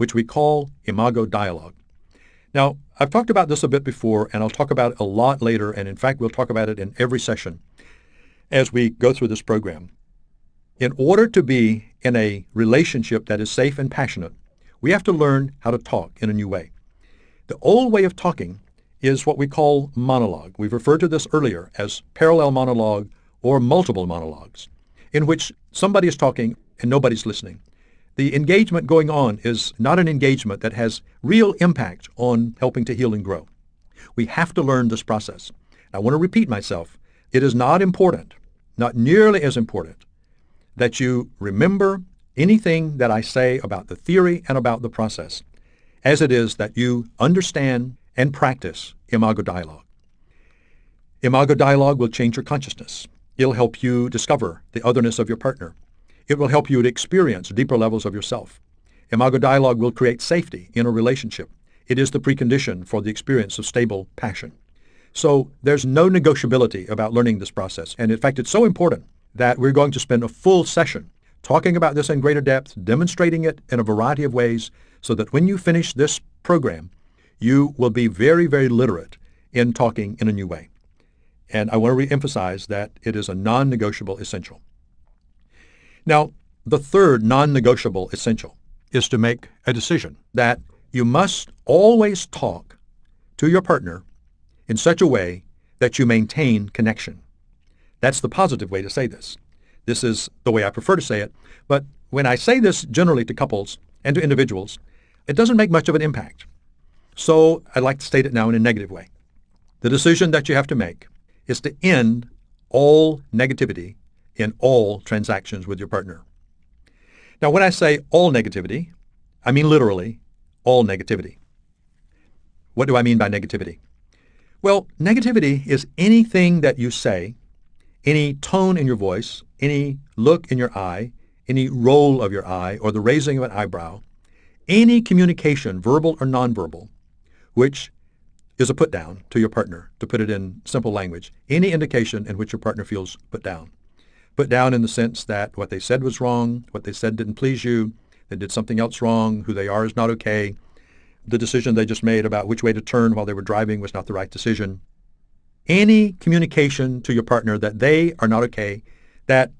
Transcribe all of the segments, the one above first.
which we call imago dialogue. Now, I've talked about this a bit before, and I'll talk about it a lot later, and in fact, we'll talk about it in every session as we go through this program. In order to be in a relationship that is safe and passionate, we have to learn how to talk in a new way. The old way of talking is what we call monologue. We've referred to this earlier as parallel monologue or multiple monologues, in which somebody is talking and nobody's listening. The engagement going on is not an engagement that has real impact on helping to heal and grow. We have to learn this process. I want to repeat myself. It is not important, not nearly as important, that you remember anything that I say about the theory and about the process, as it is that you understand and practice imago dialogue. Imago dialogue will change your consciousness. It'll help you discover the otherness of your partner. It will help you to experience deeper levels of yourself. Imago dialogue will create safety in a relationship. It is the precondition for the experience of stable passion. So there's no negotiability about learning this process. And in fact, it's so important that we're going to spend a full session talking about this in greater depth, demonstrating it in a variety of ways, so that when you finish this program, you will be very, very literate in talking in a new way. And I want to reemphasize that it is a non-negotiable essential. Now, the third non-negotiable essential is to make a decision that you must always talk to your partner in such a way that you maintain connection. That's the positive way to say this. This is the way I prefer to say it. But when I say this generally to couples and to individuals, it doesn't make much of an impact. So I'd like to state it now in a negative way. The decision that you have to make is to end all negativity in all transactions with your partner. Now, when I say all negativity, I mean literally all negativity. What do I mean by negativity? Well, negativity is anything that you say, any tone in your voice, any look in your eye, any roll of your eye, or the raising of an eyebrow, any communication, verbal or nonverbal, which is a put down to your partner, to put it in simple language, any indication in which your partner feels put down. Put down in the sense that what they said was wrong, what they said didn't please you, they did something else wrong, who they are is not okay, the decision they just made about which way to turn while they were driving was not the right decision. Any communication to your partner that they are not okay, that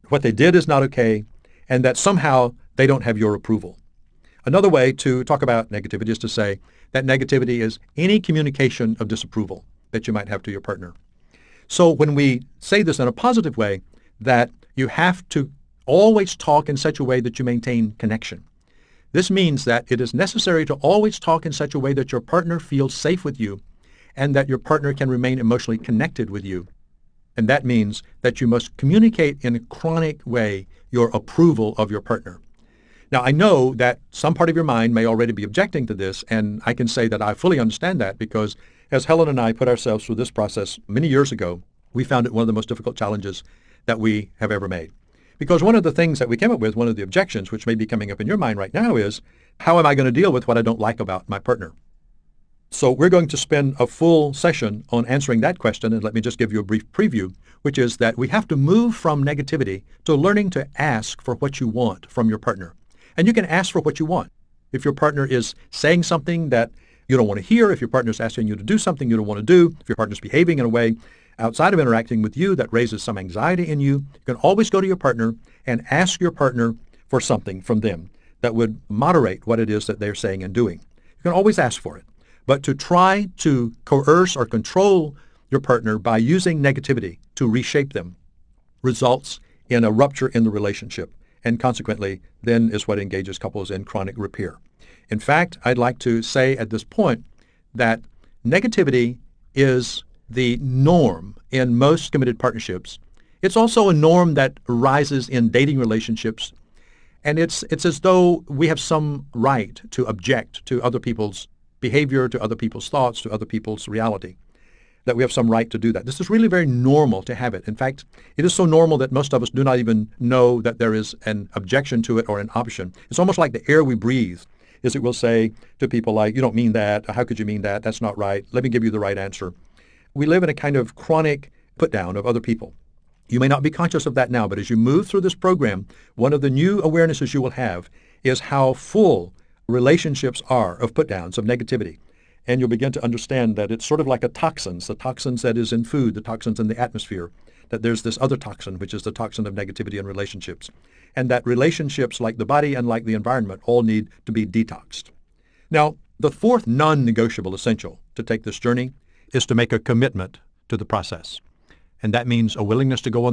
what they did is not okay, and that somehow they don't have your approval. Another way to talk about negativity is to say that negativity is any communication of disapproval that you might have to your partner. So when we say this in a positive way, that you have to always talk in such a way that you maintain connection. This means that it is necessary to always talk in such a way that your partner feels safe with you and that your partner can remain emotionally connected with you. And that means that you must communicate in a chronic way your approval of your partner. Now, I know that some part of your mind may already be objecting to this, and I can say that I fully understand that because as Helen and I put ourselves through this process many years ago, we found it one of the most difficult challenges that we have ever made. Because one of the things that we came up with, one of the objections, which may be coming up in your mind right now is, how am I going to deal with what I don't like about my partner? So we're going to spend a full session on answering that question, and let me just give you a brief preview, which is that we have to move from negativity to learning to ask for what you want from your partner. And you can ask for what you want. If your partner is saying something that you don't want to hear, if your partner is asking you to do something you don't want to do, if your partner is behaving in a way outside of interacting with you that raises some anxiety in you, you can always go to your partner and ask your partner for something from them that would moderate what it is that they're saying and doing. You can always ask for it. But to try to coerce or control your partner by using negativity to reshape them results in a rupture in the relationship, and consequently then is what engages couples in chronic repair. In fact, I'd like to say at this point that negativity is the norm in most committed partnerships. It's also a norm that arises in dating relationships, and it's as though we have some right to object to other people's behavior, to other people's thoughts, to other people's reality, that we have some right to do that. This is really very normal to have it. In fact, it is so normal that most of us do not even know that there is an objection to it or an option. It's almost like the air we breathe, is it will say to people like, you don't mean that, how could you mean that, that's not right, let me give you the right answer. We live in a kind of chronic put down of other people. You may not be conscious of that now, but as you move through this program, one of the new awarenesses you will have is how full relationships are of put-downs, of negativity. And you'll begin to understand that it's sort of like the toxins that is in food, the toxins in the atmosphere, that there's this other toxin, which is the toxin of negativity in relationships. And that relationships, like the body and like the environment, all need to be detoxed. Now, the fourth non-negotiable essential to take this journey is to make a commitment to the process. And that means a willingness to go on